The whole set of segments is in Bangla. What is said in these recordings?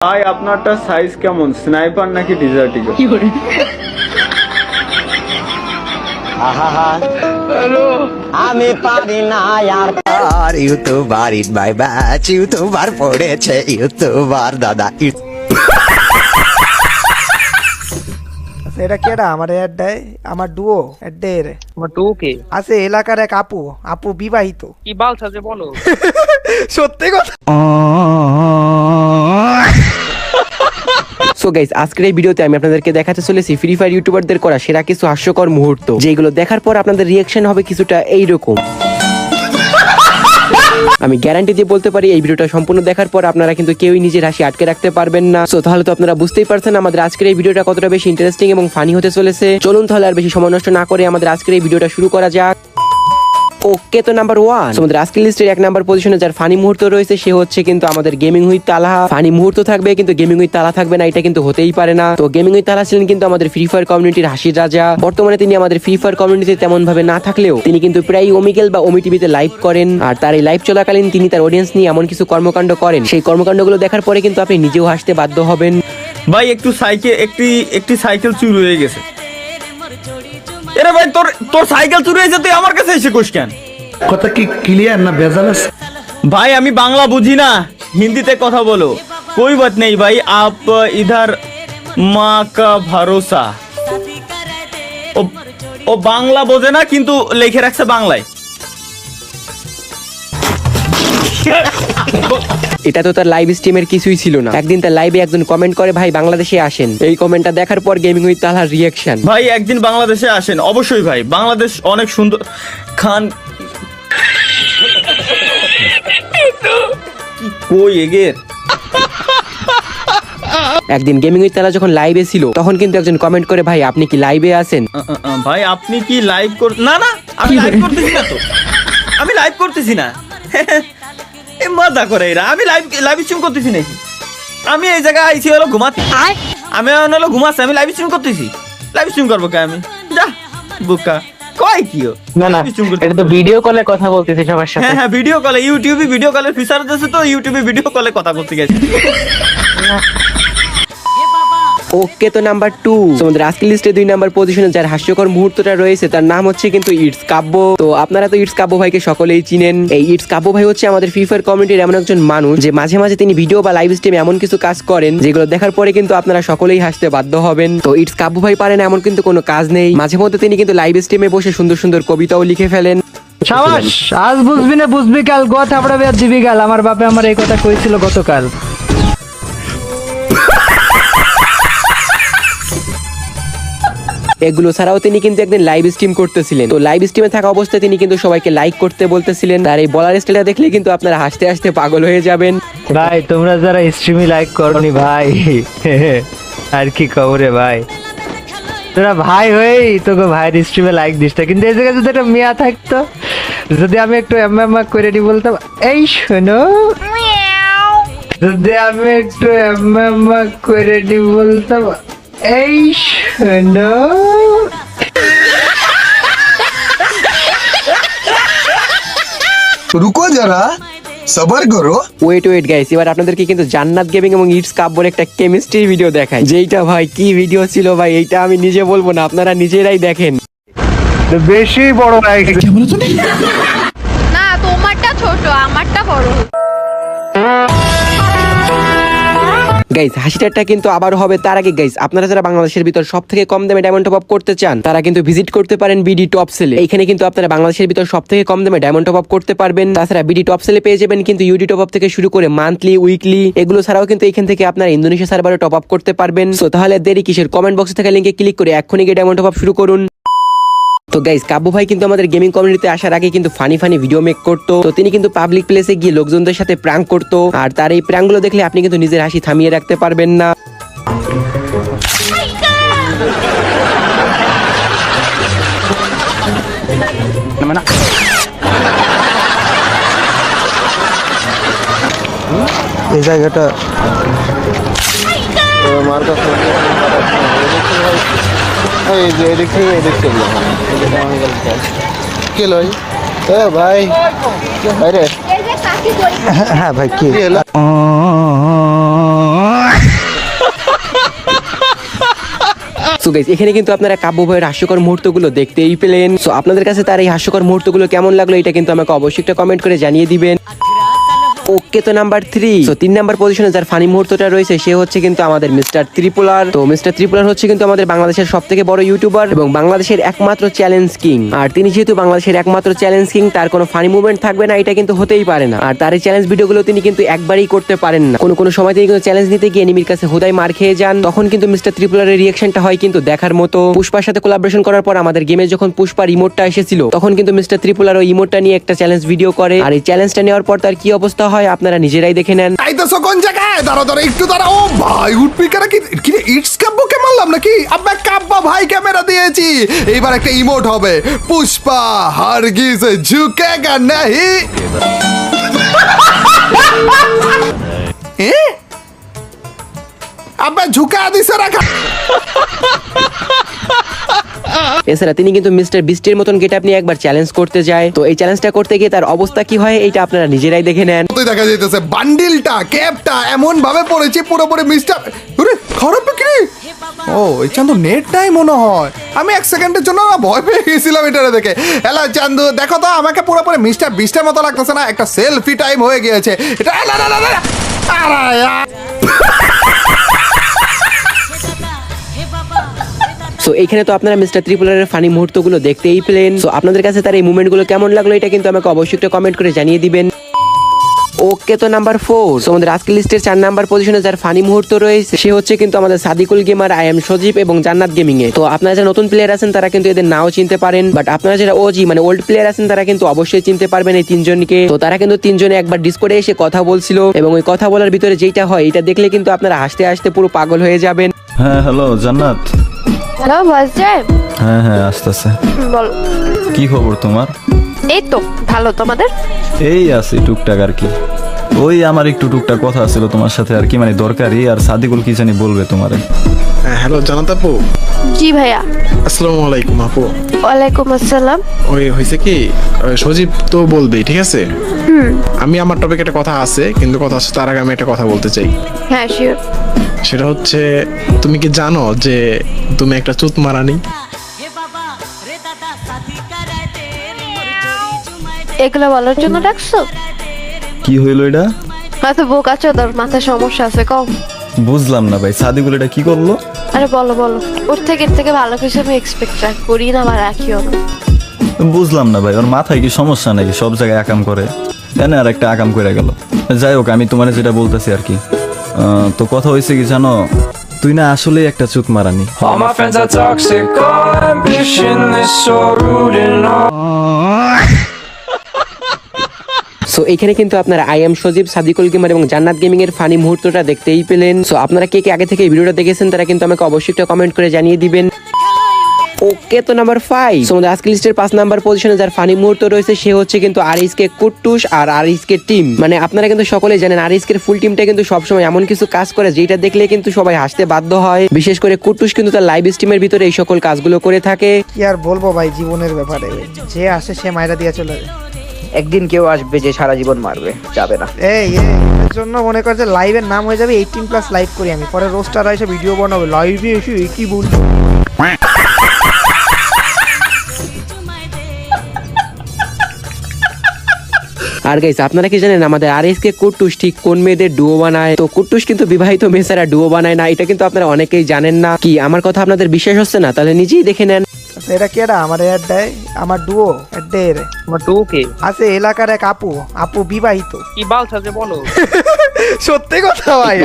ভাই আপনারটা সাইজ কেমন, স্নাইপার নাকি ডিজার্ট ইগল? আমি পারি না আর YouTuber in my batch, YouTuber পড়েছে ইউটিউবার দাদা। এটা কেডা আমার অ্যাড দেয়? আমার ডুও অ্যাড দেয় রে। আমার টুকে আছে এলাকার এক আপু, আপু বিবাহিত। কি বালছা যে বলো। সত্যি কথা। সো গাইস, আজকের এই ভিডিওতে আমি আপনাদেরকে দেখাতে চলেছি ফ্রি ফায়ার ইউটিউবারদের করা সেরা কিছু হাস্যকর মুহূর্ত, যেগুলো দেখার পর আপনাদের রিয়াকশন হবে কিছুটা এইরকম। আমি গ্যারান্টি দিয়ে বলতে পারি এই ভিডিওটা সম্পূর্ণ দেখার পর আপনারা কিন্তু কেউই নিজের হাসি আটকে রাখতে পারবেন না। সো তাহলে তো আপনারা বুঝতেই পারছেন আমাদের আজকের এই ভিডিওটা কতটা বেশি ইন্টারেস্টিং এবং ফানি হতে চলেছে। চলুন তাহলে আর বেশি সময় নষ্ট না করে আমাদের আজকের এই ভিডিওটা শুরু করা যাক। ওকে, তো নাম্বার 1 আমাদের আজকের লিস্টের 1 নাম্বার পজিশনে যার ফানি মুহূর্ত রয়েছে সে হচ্ছে কিন্তু আমাদের গেমিং উইথ তালহা। ফানি মুহূর্ত থাকবে কিন্তু গেমিং উইথ তালহা থাকবে না, এটা কিন্তু হতেই পারে না। তো গেমিং উইথ তালহা ছিলেন কিন্তু আমাদের ফ্রি ফায়ার কমিউনিটির হাসির রাজা। বর্তমানে তিনি আমাদের ফ্রি ফায়ার কমিউনিটিতে তেমন ভাবে না থাকলেও তিনি কিন্তু প্রায় ওমিগেল বা ওমি টিভিতে লাইভ করেন। আর তার এই লাইভ চলাকালীন তিনি তার অডিয়েন্স নিয়ে এমন কিছু কর্মকাণ্ড করেন, সেই কর্মকাণ্ডগুলো দেখার পরে কিন্তু আপনি নিজেও হাসতে বাধ্য হবেন। ভাই একটি সাইকেল চুরি হয়ে গেছে। এরে ভাই তোর সাইকেল চুরি হয়েছে, তুই আমার কাছে এসে কোশ কেন? কথা কি ক্লিয়ার না ভেজাল আছে? ভাই আমি বাংলা বুঝি না, হিন্দিতে কথা বলো। कोई बात नहीं भाई, आप इधर माँ का भरोसा। ও বাংলা বোঝে না কিন্তু লিখে রাখছে বাংলায়। এটা তো তার লাইভ স্ট্রিমের কিছুই ছিল না। একদিন তার লাইভে একজন কমেন্ট করে, ভাই বাংলাদেশে আসেন। এই কমেন্টটা দেখার পর গেমিং উইথ তালহার রিয়াকশন। ভাই একদিন বাংলাদেশে আসেন, অবশ্যই ভাই, বাংলাদেশ অনেক সুন্দর। খান কই এগের একদিন গেমিং উইথ তালহা যখন লাইভে ছিল তখন কিন্তু একজন কমেন্ট করে, ভাই আপনি কি লাইভে আছেন? ভাই আপনি কি লাইভ না না, আমি লাইভ করতেছি না তো, আমি লাইভ করতেছি না। এ মজা করে এরা, আমি লাইভ স্ট্রিম করতেছি নাকি? আমি এই জায়গায় আইছি হলো ঘুমাতে, আমি হলো ঘুমাচ্ছি, আমি লাইভ স্ট্রিম করতেছি। লাইভ স্ট্রিম করবো কে আমি? যা বুকা কয় কি না না, এটা তো ভিডিও কলে কথা বলতেছি সবার সাথে। হ্যাঁ হ্যাঁ, ভিডিও কলে, ইউটিউবে ভিডিও কলের ফিচার আছে তো, ইউটিউবে ভিডিও কলে কথা বলতে গেছি। ওকে, তো নাম্বার 2 আমাদের আজকের লিস্টে 2 নাম্বার পজিশনে যার হাস্যকর মুহূর্তটা রয়েছে তার নাম হচ্ছে কিন্তু ইটস কাব্য। তো আপনারা তো ইটস কাব্য ভাইকে সকলেই চিনেন। এই ইটস কাব্য ভাই হচ্ছে আমাদের ফ্রি ফায়ার কমিউনিটির এমন একজন মানুষ যে মাঝে মাঝে তিনি ভিডিও বা লাইভ স্ট্রিমে এমন কিছু কাজ করেন যেগুলো দেখার পরে কিন্তু আপনারা সকলেই হাসতে বাধ্য হবেন। তো ইটস কাব্য ভাই পারেন এমন কিন্তু কোনো কাজ নেই। মাঝে মধ্যে তিনি কিন্তু লাইভ স্ট্রিমে বসে সুন্দর সুন্দর কবিতাও লিখে ফেলেন। সাবাস, আজ বুঝবি না বুঝবি কাল, কথা পড়াবে আর দিবি গাল। আমার বাপে আমার এই কথা কইছিল গতকাল। এগুলো ছাড়াও তিনি কিন্তু একদিন লাইভ স্ট্রিম করতেছিলেন। তো লাইভ স্ট্রিমে থাকা অবস্থায় তিনি কিন্তু সবাইকে লাইক করতে বলতেছিলেন। আর এই বলার স্টাইলটা দেখলে কিন্তু আপনারা হাসতে হাসতে পাগল হয়ে যাবেন। ভাই তোমরা যারা স্ট্রিমে লাইক করনি ভাই, আর কি খবরে ভাই, তোরা ভাই হয়েই তোকে ভাইয়ের স্ট্রিমে লাইক দিস না। কিন্তু এই জায়গায় যদি একটা মেয়া থাকতো, যদি আমি একটু এমএমআ করে নি বলতাম, এই শোনো, যদি আমি একটু এমএমআ করে নি বলতাম, এই শোনো। रुको जरा सबर करो। ওয়েট গাইস, এবার আপনাদেরকে কিন্তু জান্নাত গেমিং এবং ইটস কাব্যর একটা কেমিস্ট্রি ভিডিও দেখাই, যেইটা ভাই কি ভিডিও ছিল ভাই, এইটা আমি নিজে বলবো না, আপনারা নিজেরাই দেখেন। বেশি বড় লাইক না, তোমারটা ছোট, আমারটা বড়। গাইস হাসিটারটা কিন্তু আবার হবে। তার আগে গাইস, আপনারা যারা বাংলাদেশের ভিতর সবথেকে কম দামে ডায়মন্ড টপ আপ করতে চান তারা কিন্তু ভিজিট করতে পারেন বিডি টপ সেলে। এইখানে কিন্তু আপনারা বাংলাদেশের ভিতর সবথেকে কম দামে ডায়মন্ড টপ আপ করতে পারবেন। তাছাড়া বিডি টপ সেলে পেয়ে যাবেন কিন্তু ইউডি টপ আপ থেকে শুরু করে মান্থলি, উইকলি, এগুলো ছাড়াও কিন্তু এখান থেকে আপনারা ইন্দোনেশিয়া সার্ভারে টপ আপ করতে পারবেন। সো তাহলে দেরি কিসের, কমেন্ট বক্সে থাকা লিংকে ক্লিক করে এক্ষুনি গিয়ে ডায়মন্ড টপ আপ শুরু করুন। তো গাইস, কাব্য ভাই কিন্তু আমাদের গেমিং কমিউনিটিতে আসার আগে কিন্তু ফানি ভিডিও মেক করতো। তো তিনি কিন্তু পাবলিক প্লেসে গিয়ে লোকজনদের সাথে প্র্যাঙ্ক করতো। আর তার এই প্র্যাঙ্ক গুলো দেখলে আপনি কিন্তু নিজের হাসি থামিয়ে রাখতে পারবেন না। এই জায়গাটা কে লই এ ভাই, হ্যাঁ ভাই কি সো গাইস এখানে কিন্তু আপনারা কাব্য ভাইয়ের হাস্যকর মুহূর্তগুলো দেখতেই পেলেন। সো আপনাদের কাছে তার এই হাস্যকর মুহূর্তগুলো কেমন লাগলো এটা কিন্তু আমাকে অবশ্যই একটা কমেন্ট করে জানিয়ে দিবেন। ওকে, তো নাম্বার 3, তো 3 নাম্বার পজিশনে যার ফানি মুহূর্তটা রয়েছে সে হচ্ছে কিন্তু আমাদের মিস্টার ত্রিপুলার। তো মিস্টার ত্রিপুলার হচ্ছে কিন্তু আমাদের বাংলাদেশের সবথেকে বড় ইউটিউবার এবং বাংলাদেশের একমাত্র চ্যালেঞ্জ কিং। আর তিনি যেহেতু বাংলাদেশের একমাত্র চ্যালেঞ্জ কিং, তার কোনো ফানি মুভমেন্ট থাকবে না এটা কিন্তু হতেই পারে না। আর তার এই চ্যালেঞ্জ ভিডিওগুলো তিনি কিন্তু একবারই করতে পারেন না, কোনো সময় তিনি কিন্তু চ্যালেঞ্জ নিতে গিয়ে এনিমির কাছে হুদায় মার খেয়ে যান। তখন কিন্তু মিস্টার ত্রিপুলারের রিঅ্যাকশনটা হয় কিন্তু দেখার মতো। পুষ্পার সাথে কোলাবোরেশন করার পর আমাদের গেমে যখন পুষ্পার ইমোটটা এসেছিল তখন কিন্তু মিস্টার ত্রিপুলার ওই ইমোটটা নিয়ে একটা চ্যালেঞ্জ ভিডিও করে। আর এই চ্যালেঞ্জটা নেওয়ার পর তার কি অবস্থা হয় আপনারা নিজেরাই দেখে নেন। আইতেছো কোন জায়গায়? দাঁড়া একটু দাঁড়া। ও ভাই উঠপিকারা কি ইটস কাব্যকে মারলাম নাকি? আব্বা কাব্বা ভাই ক্যামেরা দিয়েছি। এইবার একটা ইমোট হবে, পুষ্পা হারগিজ ঝুকেগা নাহি। আব্বা ঝুকা দিছে রাখা। এছাড়া তিনি কিন্তু মিস্টার বিস্টের মতন গেটআপ নিয়ে একবার চ্যালেঞ্জ করতে যায়। তো এই চ্যালেঞ্জটা করতে গিয়ে তার অবস্থা কি হয় এটা আপনারা নিজেরাই দেখে নেন। তুই দেখা যাইতেছে বান্ডিলটা ক্যাপটা এমন ভাবে পড়েছি পুরোপুরি মিস্টার। আরে খারাপ বিক্রি। ও এই চান্দু নেট নাই মনে হয়। আমি 1 সেকেন্ডের জন্য না ভয় পেয়ে গেছিলাম এটা দেখে। হ্যালো চান্দু, দেখো তো আমাকে পুরোপুরি মিস্টার বিস্টের মতো লাগতেছে না? একটা সেলফি টাইম হয়ে গিয়েছে এটা। সো এইখানে তো আপনারা মিস্টার ত্রিপুলারের ফানি মুহূর্তগুলো দেখতেই পেলেন। সো আপনাদের কাছে তার এই মুভমেন্টগুলো কেমন লাগলো এটা কিন্তু আমাকে অবশ্যই একটা কমেন্ট করে জানিয়ে দিবেন। ওকে, তো নাম্বার 4, সো আমাদের আজকের লিস্টের 4 নাম্বার পজিশনে যার ফানি মুহূর্ত রয়েছে সে হচ্ছে কিন্তু আমাদের সাদিকুল গেমার, আই এম সজীব এবং জান্নাত গেমিং এ। তো আপনারা যারা নতুন প্লেয়ার আছেন তারা কিন্তু এদের নাও চিনতে পারেন, বাট আপনারা যারা ওজি মানে ওল্ড প্লেয়ার আছেন তারা কিন্তু অবশ্যই চিনতে পারবেন এই 3 জনকে। তো তারা কিন্তু 3 জনে একবার ডিসকর্ডে এসে কথা বলছিল এবং ওই কথা বলার ভিতরে যেটা হয় এটা দেখলে কিন্তু আপনারা হাসতে হাসতে পুরো পাগল হয়ে যাবেন। হ্যাঁ হ্যালো জান্নাত। হ্যালো ভয়েস যায়? হ্যাঁ আসতেছে। বল। কি খবর তোমার? এই তো ভালো, তোমাদের? এই আছি টুকটাক আর কি। ওই আমার একটু টুকটাক কথা ছিল তোমার সাথে আর কি, মানে দরকারি। আর সাদিকুল কি জানি বলবে তোমারে। হ্যালো জানাত আপু। জি ভাইয়া। আসসালামু আলাইকুম আপু। ওয়ালাইকুম আসসালাম। ওই হয়েছে কি, সজীব তো বলবেই, ঠিক আছে? আমি আমার টপিক একটা কথা আছে, কিন্তু কথা আছে তার আগে আমি একটা কথা বলতে চাই। হ্যাঁ শিওর। সেটা হচ্ছে, তুমি কি জানো যে তুমি একটা চুত মারানি? এগুলো বলার জন্য ডাকছো? কি হইলো এটা? হয়তো বোকা চোদার মাথায় সমস্যা আছে, কম। বুঝলাম না ভাই, সাদিকুল এটা কি করলো? আরে বলো ওর থেকে ভালো কিছু আমি এক্সপেক্ট করি না বা রাখিও না। বুঝলাম না ভাই, ওর মাথায় কি সমস্যা নাকি? সব জায়গায় আকাম করে, এনে আর একটা আকাম করে গেল। যাই হোক, আমি তোমার যেটা বলতেছি আর কি, তো কথা হয়েছে কি জানো, তুই না আসলে একটা চুত মারানি। সো এখানে কিন্তু আপনারা I am Sajib, Sadikul gamer এবং জান্নাত গেমিং এর ফানি মুহূর্তটা দেখতেই পেলেন। সো আপনারা কে কে আগে থেকে এই ভিডিওটা দেখেছেন তারা কিন্তু আমাকে অবশ্যই একটা কমেন্ট করে জানিয়ে দিবেন। ওকে, তো নাম্বার 5, সো আমাদের আজকের লিস্টের 5 নাম্বার পজিশনে যার ফানি মুহূর্ত রয়েছে সে হচ্ছে কিন্তু আরএসকে কুট্টুস আর আরএসকে টিম। মানে আপনারা কিন্তু সকলেই জানেন আরএসকে ফুল টিমটা কিন্তু সবসময় এমন কিছু কাজ করে যেটা দেখলে কিন্তু সবাই হাসতে বাধ্য হয়। বিশেষ করে কুট্টুস কিন্তু তার লাইভ স্ট্রিমের ভিতরে এই সকল কাজগুলো করে থাকে। কি আর বলবো ভাই, জীবনের ব্যাপারে যে আসে সে মাইরা দিয়ে চলে যায়। একদিন কেউ আসবে যে সারা জীবন মারবে, যাবে না। এর জন্য মনে কর যে লাইভের নাম হয়ে যাবে 18+ লাইভ করি আমি, পরে রোস্টার এসে ভিডিও বানাবে লাইভে এসে কি বল। আর গাইস আপনারা কি জানেন আমাদের আরএসকে কুট্টুস ঠিক কোন মেয়েদের ডুও বানায়? তো কুট্টুস কিন্তু বিবাহিত মেয়ে ছাড়া ডুও বানায় না, এটা কিন্তু আপনারা অনেকেই জানেন না। কি আমার কথা আপনাদের বিশ্বাস হচ্ছে না? তাহলে নিজেই দেখে নেন। এটা কেডা আমার অ্যাড দেয়? আমার ডুও অ্যাড দেয় রে। আমার টু কে আছে এলাকার এক আপু বিবাহিত। কি বালছা যে বলো। সত্যি কথা ভাই।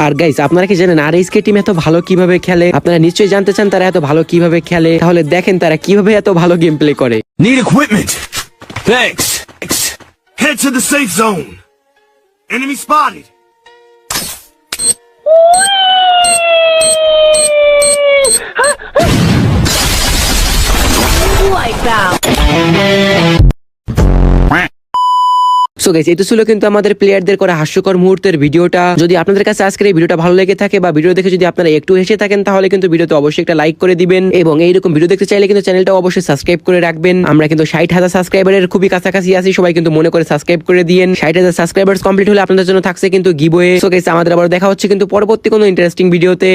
আর গাইস আপনারা কি জানেন আরএসকে টিম এত ভালো কিভাবে খেলে? আপনারা নিশ্চয়ই জানতে চান তারা এত ভালো কিভাবে খেলে, তাহলে দেখেন তারা কিভাবে এত ভালো গেম প্লে করে। Need equipment. Thanks. Head to the safe zone. Enemy spotted. So guys এই তো ছিল কিন্তু আমাদের প্লেয়ারদের করা হাস্যকর মুহূর্তের ভিডিওটা। যদি আপনাদের কাছে আজকের এই ভিডিওটা ভালো লেগে থাকে বা ভিডিও দেখে যদি আপনারা একটু হেসে থাকেন তাহলে কিন্তু ভিডিওতে অবশ্যই একটা লাইক করে দিবেন এবং এইরকম ভিডিও দেখতে চাইলে কিন্তু চ্যানেলটা অবশ্যই সাবস্ক্রাইব করে রাখবেন। আমরা কিন্তু 60,000 সাবস্ক্রাইবারের খুবই কাছাকাছি আছি, সবাই কিন্তু মনে করে সাবস্ক্রাইব করে দিয়েন। 60,000 সাবস্ক্রাইবার্স কমপ্লিট হলে আপনাদের জন্য থাকছে কিন্তু গিভওয়ে। সো গাইস আমাদের আবার দেখা হচ্ছে কিন্তু পরবর্তী কোনো ইন্টারেস্টিং ভিডিওতে।